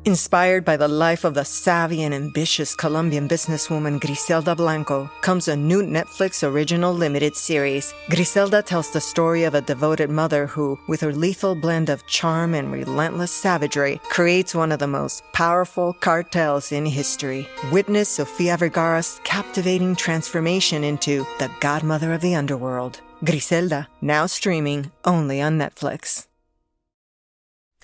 Inspired by the life of the savvy and ambitious Colombian businesswoman Griselda Blanco comes a new Netflix original limited series. Griselda tells the story of a devoted mother who, with her lethal blend of charm and relentless savagery, creates one of the most powerful cartels in history. Witness Sofia Vergara's captivating transformation into the godmother of the underworld. Griselda, now streaming only on Netflix.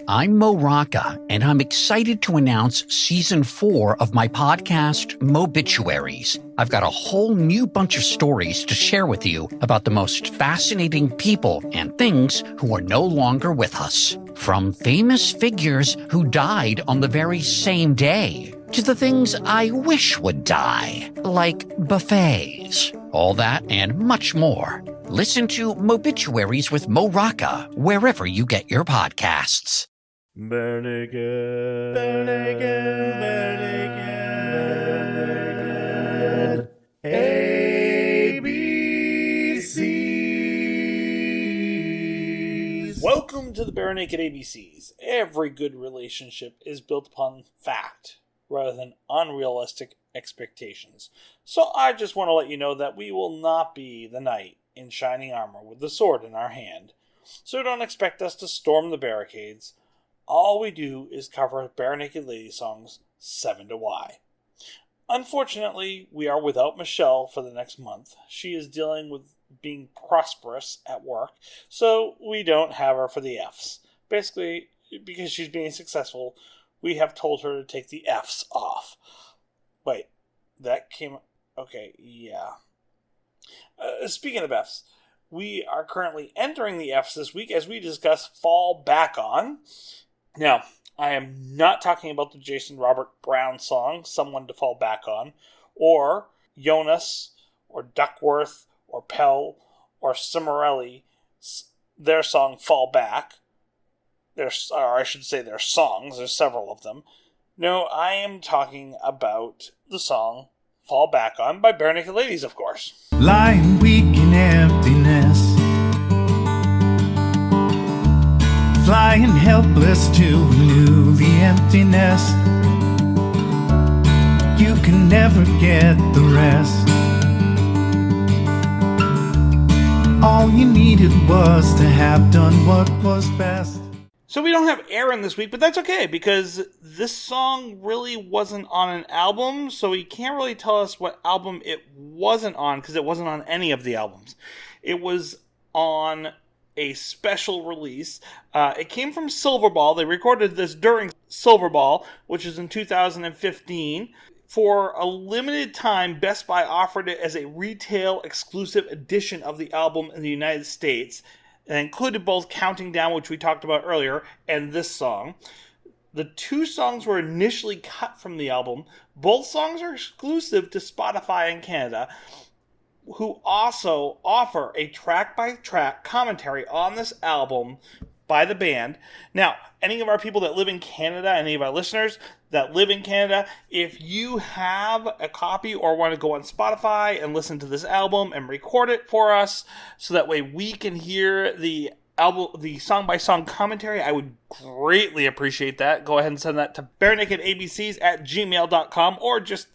I'm Mo Rocca, and I'm excited to announce Season 4 of my podcast, Mobituaries. I've got a whole new bunch of stories to share with you about the most fascinating people and things who are no longer with us. From famous figures who died on the very same day, to the things I wish would die, like buffets. All that and much more. Listen to Mobituaries with Mo Rocca wherever you get your podcasts. Bernigan, ABCs. Welcome to the Bare Naked ABCs. Every good relationship is built upon fact rather than unrealistic expectations. So I just want to let you know that we will not be the knight in shining armor with the sword in our hand. So don't expect us to storm the barricades. All we do is cover Bare Naked Lady songs 7 to Y. Unfortunately, we are without Michelle for the next month. She is dealing with being prosperous at work, so we don't have her for the Fs. Basically, because she's being successful, we have told her to take the Fs off. Wait, that came... Okay, yeah. Speaking of Fs, we are currently entering the Fs this week as we discuss Fall Back On. Now, I am not talking about the Jason Robert Brown song, Someone to Fall Back On, or Jonas, or Duckworth, or Pell, or Cimarelli, their song Fall Back. Or I should say their songs, there's several of them. No, I am talking about the song Fall Back On by Bare Naked Ladies, of course. Lying weak in emptiness, flying helpless to renew the empty nest. You can never get the rest. All you needed was to have done what was best. So we don't have Aaron this week, but that's okay, because this song really wasn't on an album, so he can't really tell us what album it wasn't on, because it wasn't on any of the albums. It was on a special release. It came from Silverball. They recorded this during Silverball, which is in 2015. For a limited time, Best Buy offered it as a retail exclusive edition of the album in the United States, and included both Counting Down, which we talked about earlier, and this song. The two songs were initially cut from the album. Both songs are exclusive to Spotify in Canada, who also offer a track-by-track commentary on this album by the band. Now, any of our people that live in Canada, any of our listeners that live in Canada, if you have a copy or want to go on Spotify and listen to this album and record it for us, so that way we can hear the album, the song-by-song commentary, I would greatly appreciate that. Go ahead and send that to barenakedabcs@gmail.com, or just...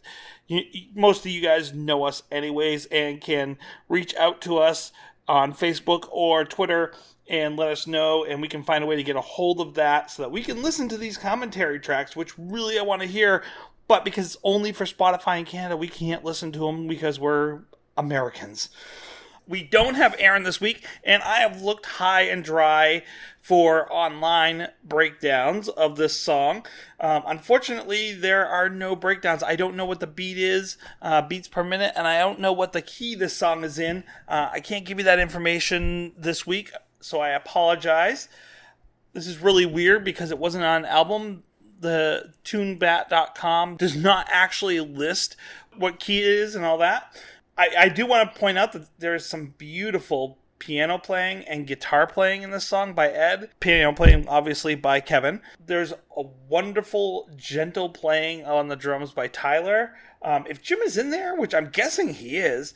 most of you guys know us anyways and can reach out to us on Facebook or Twitter and let us know, and we can find a way to get a hold of that so that we can listen to these commentary tracks, which really I want to hear, but because it's only for Spotify in Canada, we can't listen to them because we're Americans. We don't have Aaron this week, and I have looked high and dry for online breakdowns of this song. Unfortunately, there are no breakdowns. I don't know what the beat is, beats per minute, and I don't know what the key this song is in. I can't give you that information this week, so I apologize. This is really weird because it wasn't on an album. The tunebat.com does not actually list what key it is and all that. I do want to point out that there is some beautiful piano playing and guitar playing in this song by Ed. Piano playing, obviously, by Kevin. There's a wonderful, gentle playing on the drums by Tyler. If Jim is in there, which I'm guessing he is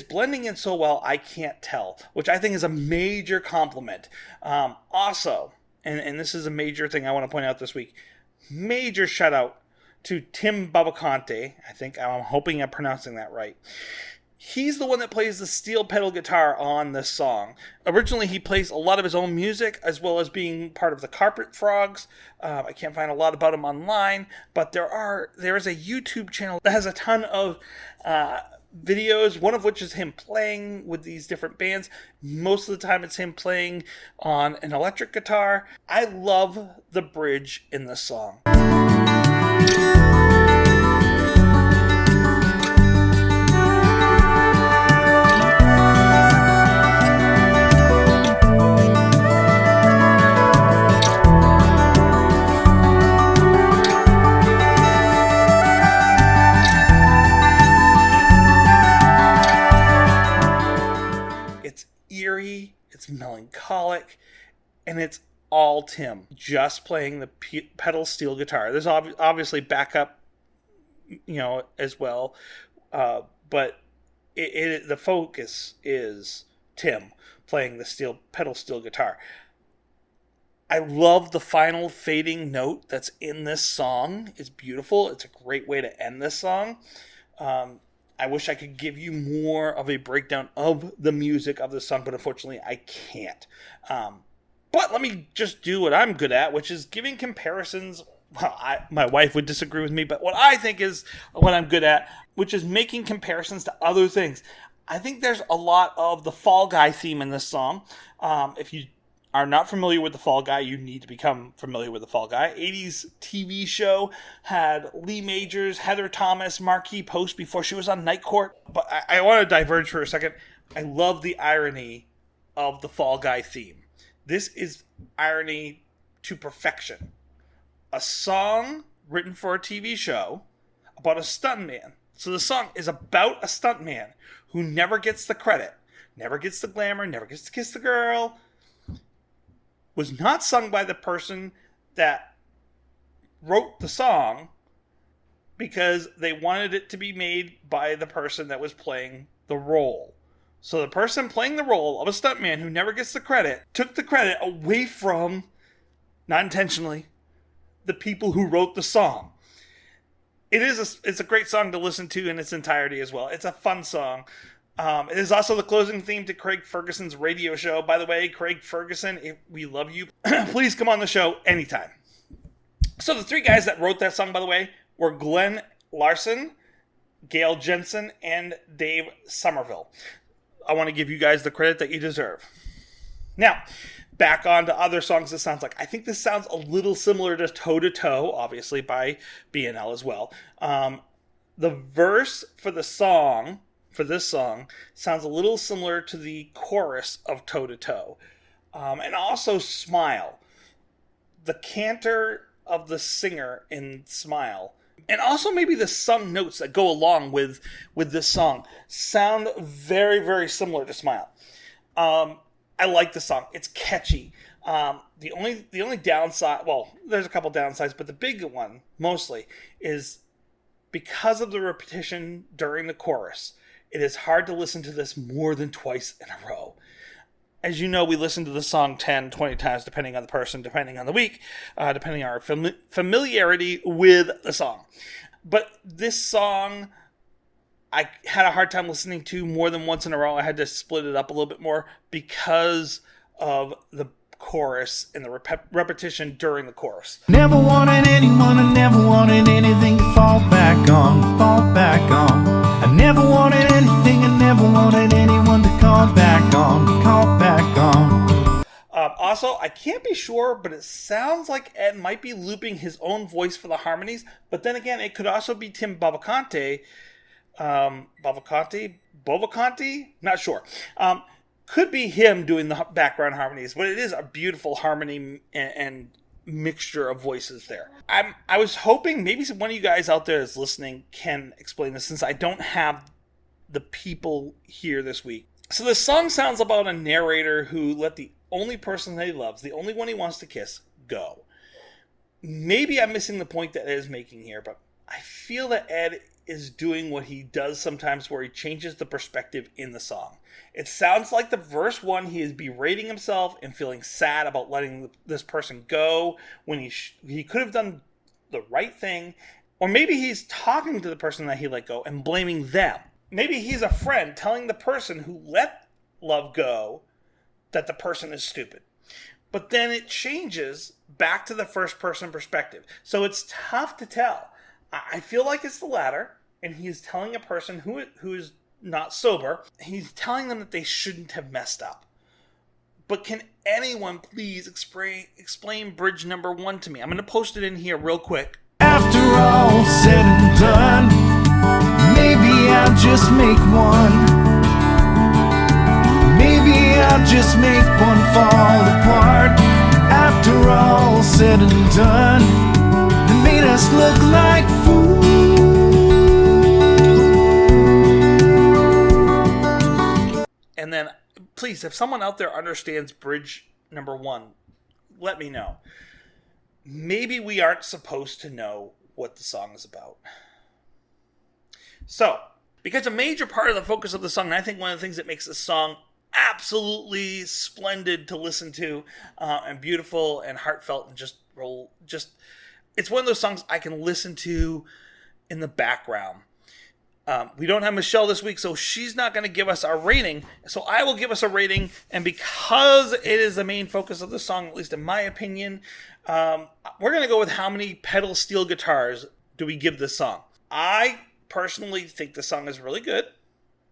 blending in so well, I can't tell, which I think is a major compliment. Also, and this is a major thing I want to point out this week, major shout out to Tim Bovaconti. I'm hoping I'm pronouncing that right. He's the one that plays the steel pedal guitar on this song. Originally, he plays a lot of his own music, as well as being part of the Carpet Frogs. I can't find a lot about him online, but there is a YouTube channel that has a ton of videos, one of which is him playing with these different bands. Most of the time, it's him playing on an electric guitar. I love the bridge in this song. Eerie, it's melancholic, and it's all Tim just playing the pedal steel guitar. There's obviously backup, as well, but the focus is Tim playing the pedal steel guitar. I love the final fading note that's in this song. It's beautiful. It's a great way to end this song. I wish I could give you more of a breakdown of the music of the song, but unfortunately I can't. But let me just do what I'm good at, which is giving comparisons. Well, my wife would disagree with me, but what I think is what I'm good at, which is making comparisons to other things. I think there's a lot of the Fall Guy theme in this song. If you are not familiar with the Fall Guy, you need to become familiar with the Fall Guy. 80s TV show had Lee Majors, Heather Thomas, Marquis Post before she was on Night Court. But I want to diverge for a second. I love the irony of the Fall Guy theme. This is irony to perfection. A song written for a TV show about a stuntman. So the song is about a stuntman who never gets the credit, never gets the glamour, never gets to kiss the girl. Was not sung by the person that wrote the song because they wanted it to be made by the person that was playing the role. So the person playing the role of a stuntman who never gets the credit took the credit away from, not intentionally, the people who wrote the song. It's a great song to listen to in its entirety as well. It's a fun song. It is also the closing theme to Craig Ferguson's radio show. By the way, Craig Ferguson, we love you. Please come on the show anytime. So the three guys that wrote that song, by the way, were Glenn Larson, Gail Jensen, and Dave Somerville. I want to give you guys the credit that you deserve. Now, back on to other songs this sounds like. I think this sounds a little similar to Toe to Toe, obviously by BNL as well. The verse for this song sounds a little similar to the chorus of Toe to Toe. And also Smile. The cantor of the singer in Smile. And also maybe the sung notes that go along with this song sound very, very similar to Smile. I like the song. It's catchy. The only downside, well, there's a couple downsides, but the big one, mostly, is because of the repetition during the chorus. It is hard to listen to this more than twice in a row. As you know, we listen to the song 10, 20 times, depending on the person, depending on the week, depending on our familiarity with the song. But this song, I had a hard time listening to more than once in a row. I had to split it up a little bit more because of the chorus and the repetition during the chorus. Never wanted anyone, I never wanted anything to fall back on, fall back on. I never wanted anything, I never wanted anyone to call back on, call back on. Also, I can't be sure, but it sounds like Ed might be looping his own voice for the harmonies, but then again, it could also be Tim Bovaconti. Bovaconti? Not sure. Could be him doing the background harmonies, but it is a beautiful harmony and mixture of voices there. I was hoping maybe one of you guys out there is listening can explain this, since I don't have the people here this week. So this song sounds about a narrator who let the only person that he loves, the only one he wants to kiss, go. Maybe I'm missing the point that Ed is making here, but I feel that Ed is doing what he does sometimes, where he changes the perspective in the song. It sounds like the verse 1, he is berating himself and feeling sad about letting this person go, when he could have done the right thing, or maybe he's talking to the person that he let go and blaming them. Maybe he's a friend telling the person who let love go that the person is stupid. But then it changes back to the first person perspective. So it's tough to tell. I feel like it's the latter, and he's telling a person who is not sober, he's telling them that they shouldn't have messed up. But can anyone please explain bridge number 1 to me? I'm going to post it in here real quick. After all said and done, maybe I'll just make one. Maybe I'll just make one fall apart. After all said and done, they made us look like fools. And then, please, if someone out there understands bridge number 1, let me know. Maybe we aren't supposed to know what the song is about. So, because a major part of the focus of the song, and I think one of the things that makes this song absolutely splendid to listen to, and beautiful and heartfelt, and just it's one of those songs I can listen to in the background. We don't have Michelle this week, so she's not going to give us our rating. So I will give us a rating, and because it is the main focus of the song, at least in my opinion, we're going to go with how many pedal steel guitars do we give this song. I personally think the song is really good.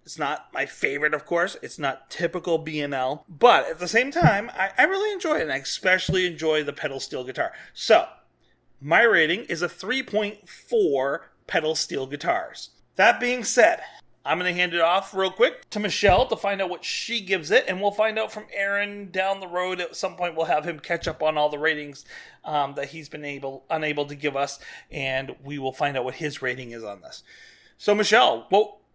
It's not my favorite, of course. It's not typical B&L, but at the same time, I really enjoy it, and I especially enjoy the pedal steel guitar. So my rating is a 3.4 pedal steel guitars. That being said, I'm going to hand it off real quick to Michelle to find out what she gives it, and we'll find out from Aaron down the road. At some point, we'll have him catch up on all the ratings that he's been unable to give us, and we will find out what his rating is on this. So, Michelle,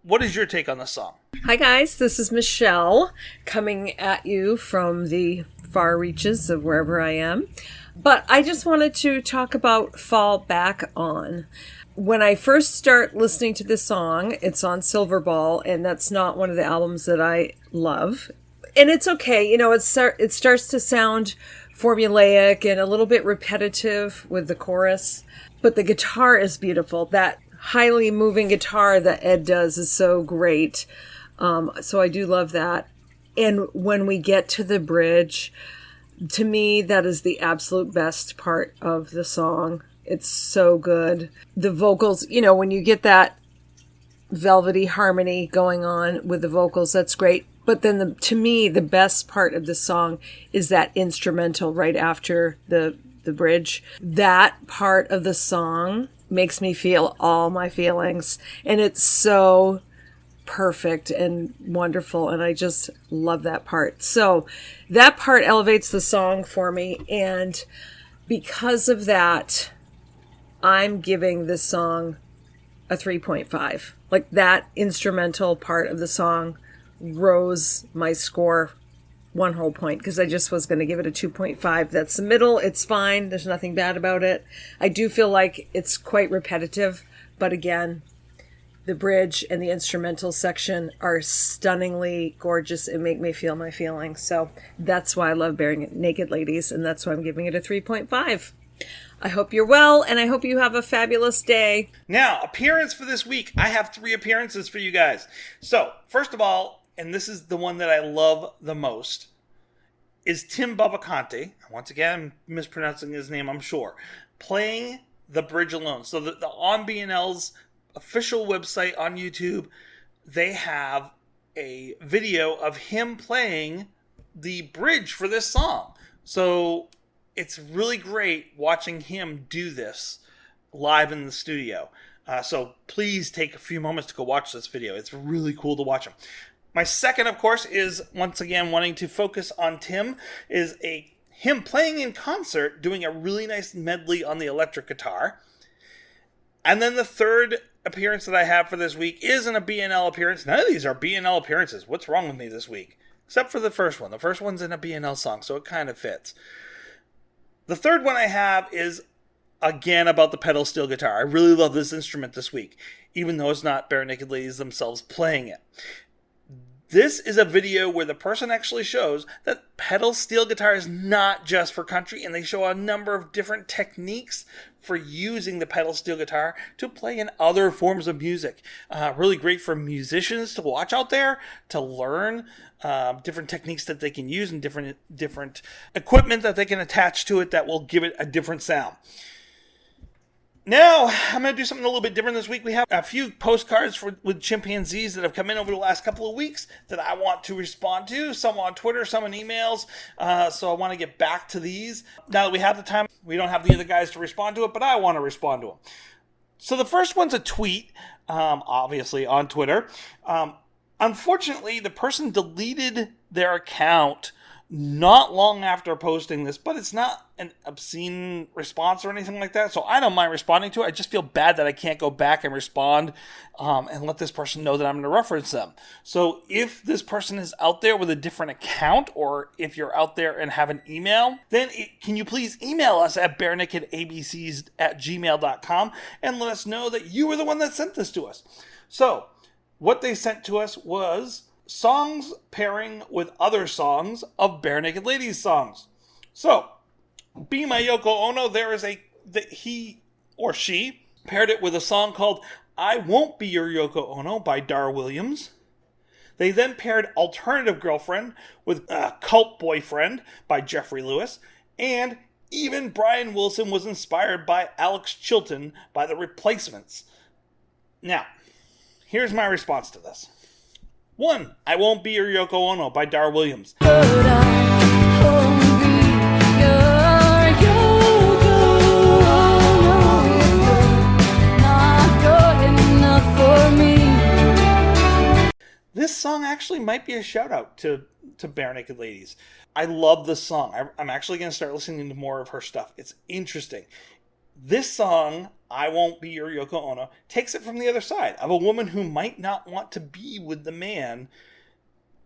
what is your take on this song? Hi, guys. This is Michelle coming at you from the far reaches of wherever I am. But I just wanted to talk about Fall Back On. When I first start listening to this song, it's on Silver Ball, and that's not one of the albums that I love. And it's okay. You know, it starts to sound formulaic and a little bit repetitive with the chorus. But the guitar is beautiful. That highly moving guitar that Ed does is so great. So I do love that. And when we get to the bridge, to me, that is the absolute best part of the song. It's so good. The vocals, you know, when you get that velvety harmony going on with the vocals, that's great. But then to me, the best part of the song is that instrumental right after the bridge. That part of the song makes me feel all my feelings. And it's so perfect and wonderful. And I just love that part. So that part elevates the song for me. And because of that, I'm giving this song a 3.5. Like, that instrumental part of the song rose my score 1 whole point, because I just was going to give it a 2.5. That's the middle. It's fine. There's nothing bad about it. I do feel like it's quite repetitive, but again, the bridge and the instrumental section are stunningly gorgeous and make me feel my feelings. So that's why I love Bare Naked Ladies, and that's why I'm giving it a 3.5. I hope you're well, and I hope you have a fabulous day. Now, appearance for this week. I have 3 appearances for you guys. So, first of all, and this is the one that I love the most, is Tim Bovaconti. Once again, I'm mispronouncing his name, I'm sure. Playing the bridge alone. So, the On B&L's official website on YouTube, they have a video of him playing the bridge for this song. So it's really great watching him do this live in the studio. So please take a few moments to go watch this video. It's really cool to watch him. My second, of course, is once again wanting to focus on Tim, is him playing in concert, doing a really nice medley on the electric guitar. And then the third appearance that I have for this week isn't a B&L appearance. None of these are B&L appearances. What's wrong with me this week? Except for the first one. The first one's in a B&L song, so it kind of fits. The third one I have is, again, about the pedal steel guitar. I really love this instrument this week, even though it's not Bare Naked Ladies themselves playing it. This is a video where the person actually shows that pedal steel guitar is not just for country, and they show a number of different techniques for using the pedal steel guitar to play in other forms of music. Really great for musicians to watch out there, to learn different techniques that they can use and different equipment that they can attach to it that will give it a different sound. Now, I'm going to do something a little bit different this week. We have a few postcards with chimpanzees that have come in over the last couple of weeks that I want to respond to. Some on Twitter, some in emails. So I want to get back to these. Now that we have the time, we don't have the other guys to respond to it, but I want to respond to them. So the first one's a tweet, obviously on Twitter. Unfortunately, the person deleted their account not long after posting this, but it's not an obscene response or anything like that, so I don't mind responding to it. I just feel bad that I can't go back and respond and let this person know that I'm going to reference them. So if this person is out there with a different account, or if you're out there and have an email, then can you please email us at barenakedabcs@gmail.com and let us know that you were the one that sent this to us. So what they sent to us was songs pairing with other songs of Bare Naked Ladies songs. So, Be My Yoko Ono, he or she paired it with a song called I Won't Be Your Yoko Ono by Dar Williams. They then paired Alternative Girlfriend with Cult Boyfriend by Jeffrey Lewis. And even Brian Wilson was inspired by Alex Chilton by The Replacements. Now, here's my response to this. 1. I Won't Be Your Yoko Ono by Dar Williams. This song actually might be a shout out to Bare Naked Ladies. I love this song. I'm actually going to start listening to more of her stuff. It's interesting. This song, I Won't Be Your Yoko Ono, takes it from the other side of a woman who might not want to be with the man,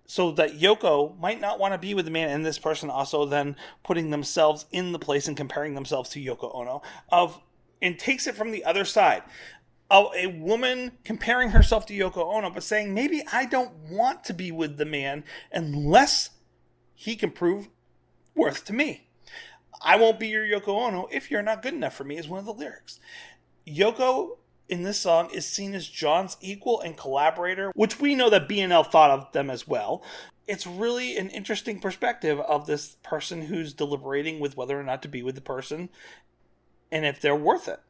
so that Yoko might not want to be with the man, and this person also then putting themselves in the place and comparing themselves to Yoko Ono, and takes it from the other side of a woman comparing herself to Yoko Ono, but saying, maybe I don't want to be with the man unless he can prove worth to me. I won't be your Yoko Ono if you're not good enough for me is one of the lyrics. Yoko in this song is seen as John's equal and collaborator, which we know that B&L thought of them as well. It's really an interesting perspective of this person who's deliberating with whether or not to be with the person and if they're worth it.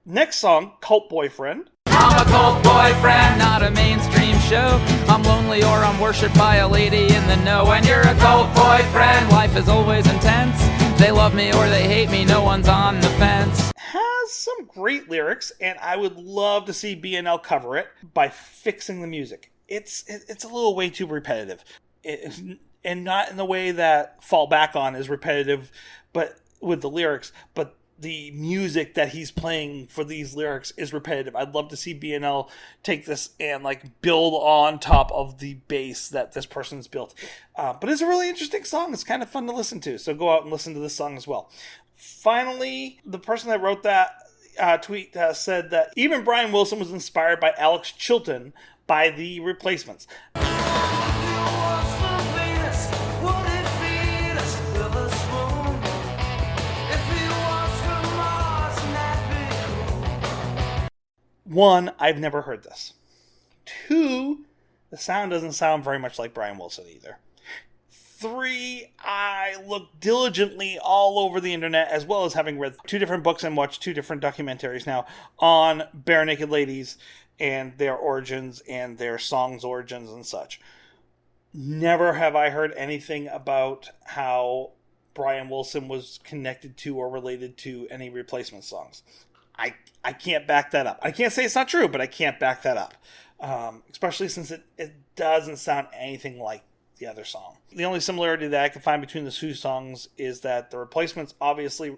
Next song, Cult Boyfriend. I'm a cult boyfriend, not a mainstream show. I'm lonely or I'm worshipped by a lady in the know. When you're a cult boyfriend, life is always intense. They love me or they hate me, no one's on the fence. Has some great lyrics, and I would love to see B&L cover it by fixing the music. It's a little way too repetitive. And not in the way that Fall Back On is repetitive, but with the lyrics, but the music that he's playing for these lyrics is repetitive. I'd love to see B&L take this and build on top of the bass that this person's built. But it's a really interesting song. It's kind of fun to listen to. So go out and listen to this song as well. Finally, the person that wrote that tweet said that even Brian Wilson was inspired by Alex Chilton by The Replacements. One, I've never heard this. Two, the sound doesn't sound very much like Brian Wilson either. Three, I looked diligently all over the internet, as well as having read 2 different books and watched 2 different documentaries now on Bare Naked Ladies and their origins and their songs' origins and such. Never have I heard anything about how Brian Wilson was connected to or related to any Replacement songs. I can't back that up. I can't say it's not true, but I can't back that up. Especially since it doesn't sound anything like the other song. The only similarity that I can find between the 2 songs is that the Replacements obviously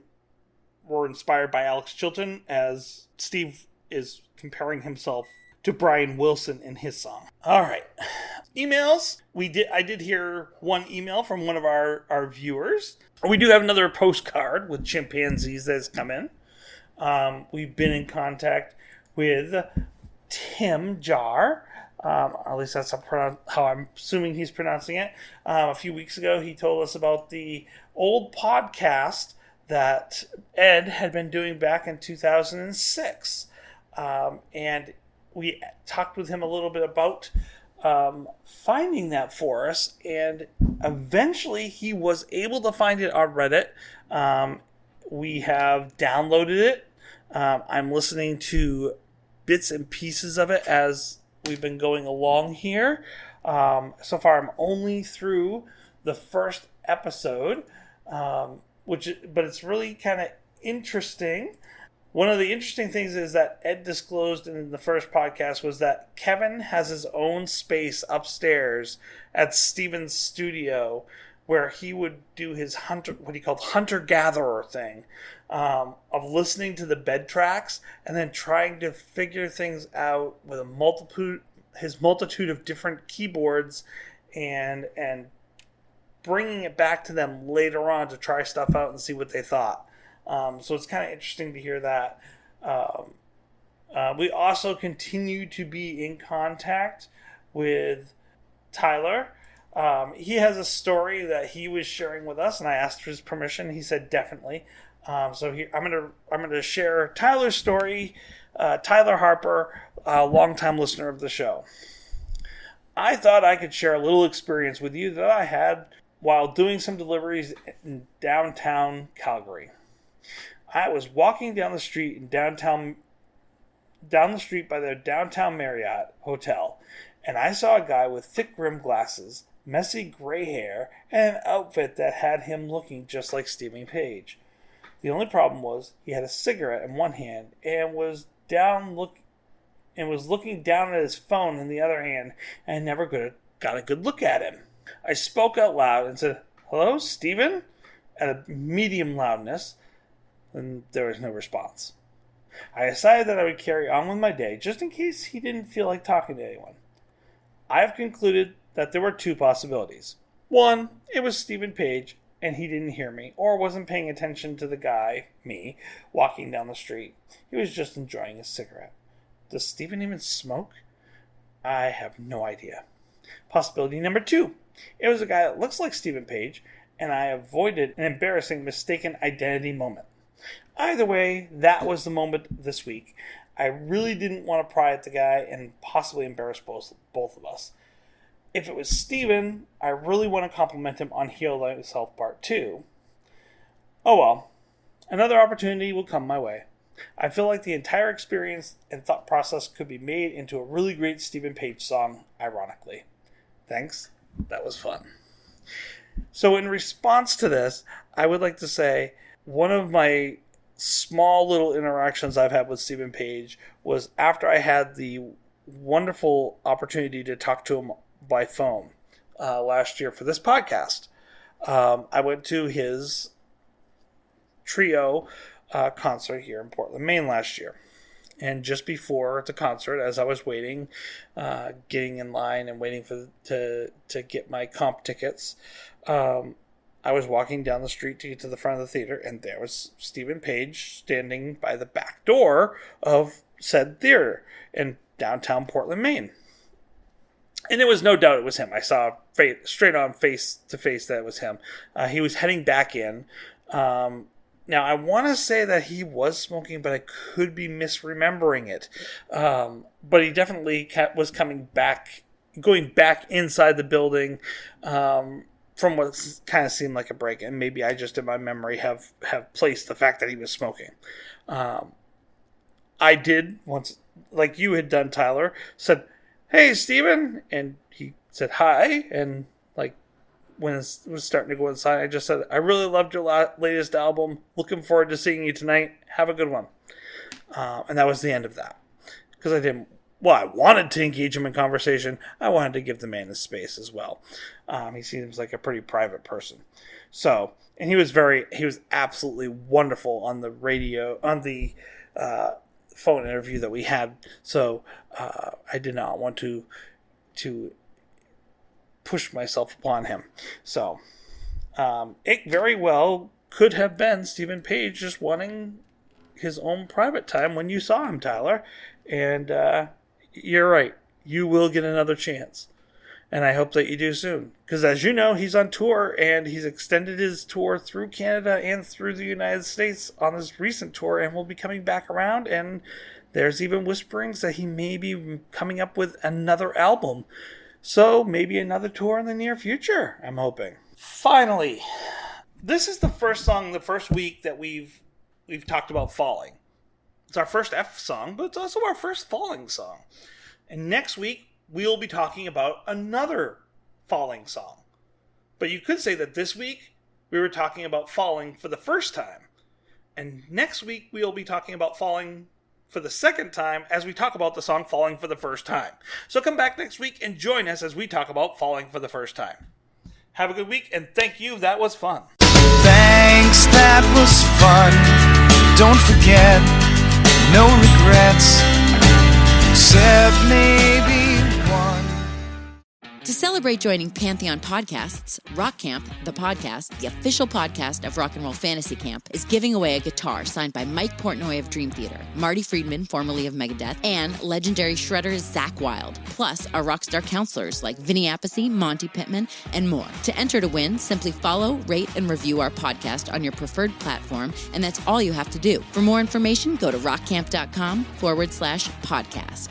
were inspired by Alex Chilton, as Steve is comparing himself to Brian Wilson in his song. All right. Emails. I did hear one email from one of our viewers. We do have another postcard with chimpanzees that has come in. We've been in contact with Tim Jar At least that's how I'm assuming he's pronouncing it. A few weeks ago, he told us about the old podcast that Ed had been doing back in 2006. And we talked with him a little bit about finding that for us, and eventually he was able to find it on Reddit. We have downloaded it. I'm listening to bits and pieces of it as we've been going along here. So far, I'm only through the first episode, but it's really kind of interesting. One of the interesting things is that Ed disclosed in the first podcast was that Kevin has his own space upstairs at Steven's studio where he would do his what he called hunter-gatherer thing, of listening to the bed tracks and then trying to figure things out with his multitude of different keyboards and bringing it back to them later on to try stuff out and see what they thought. So it's kind of interesting to hear that. We also continue to be in contact with Tyler. He has a story that he was sharing with us, and I asked for his permission. He said definitely. I'm gonna share Tyler's story. Tyler Harper, a longtime listener of the show. I thought I could share a little experience with you that I had while doing some deliveries in downtown Calgary. I was walking down the street by the downtown Marriott Hotel, and I saw a guy with thick rimmed glasses, messy gray hair, and an outfit that had him looking just like Stephen Page. The only problem was he had a cigarette in one hand and was looking down at his phone in the other hand, and I never got a good look at him. I spoke out loud and said, "Hello, Stephen?" at a medium loudness, and there was no response. I decided that I would carry on with my day just in case he didn't feel like talking to anyone. I have concluded that there were two possibilities. One, it was Stephen Page and he didn't hear me or wasn't paying attention to the guy, me, walking down the street. He was just enjoying his cigarette. Does Stephen even smoke? I have no idea. Possibility number two, it was a guy that looks like Stephen Page, and I avoided an embarrassing mistaken identity moment. Either way, that was the moment this week. I really didn't want to pry at the guy and possibly embarrass both of us. If it was Stephen, I really want to compliment him on Heal Thyself Part 2. Oh well, another opportunity will come my way. I feel like the entire experience and thought process could be made into a really great Stephen Page song, ironically. Thanks, that was fun. So in response to this, I would like to say one of my small little interactions I've had with Stephen Page was after I had the wonderful opportunity to talk to him by phone last year for this podcast. I went to his trio concert here in Portland, Maine last year. And just before the concert, as I was waiting, getting in line and waiting to get my comp tickets, I was walking down the street to get to the front of the theater, and there was Stephen Page standing by the back door of said theater in downtown Portland, Maine. And it was no doubt it was him. I saw straight on face to face that it was him. He was heading back in. Now, I want to say that he was smoking, but I could be misremembering it. But he definitely was going back inside the building from what kind of seemed like a break. And maybe I just, in my memory, have placed the fact that he was smoking. I did, once, like you had done, Tyler, said, "Hey, Steven," and he said, "Hi," and when it was starting to go inside, I just said, "I really loved your latest album. Looking forward to seeing you tonight. Have a good one." And that was the end of that. Because I wanted to engage him in conversation. I wanted to give the man his space as well. He seems like a pretty private person. So, and he was absolutely wonderful on the radio, on the phone interview that we had. So, I did not want to push myself upon him. So, it very well could have been Stephen Page just wanting his own private time when you saw him, Tyler. And you're right. you will get another chance. And I hope that you do soon. Because as you know, he's on tour, and he's extended his tour through Canada and through the United States on his recent tour, and will be coming back around. And there's even whisperings that he may be coming up with another album. So maybe another tour in the near future, I'm hoping. Finally, this is the first song, the first week that we've talked about falling. It's our first F song, but it's also our first falling song. And next week, we'll be talking about another falling song. But you could say that this week, we were talking about falling for the first time. And next week, we'll be talking about falling for the second time as we talk about the song Falling for the First Time. So come back next week and join us as we talk about Falling for the First Time. Have a good week, and thank you. That was fun. Thanks, that was fun. Don't forget, no regrets, except maybe one. To celebrate joining Pantheon Podcasts, Rock Camp, the podcast, the official podcast of Rock and Roll Fantasy Camp, is giving away a guitar signed by Mike Portnoy of Dream Theater, Marty Friedman, formerly of Megadeth, and legendary shredder Zakk Wylde, plus our rockstar counselors like Vinny Appice, Monty Pittman, and more. To enter to win, simply follow, rate, and review our podcast on your preferred platform, and that's all you have to do. For more information, go to rockcamp.com/podcast.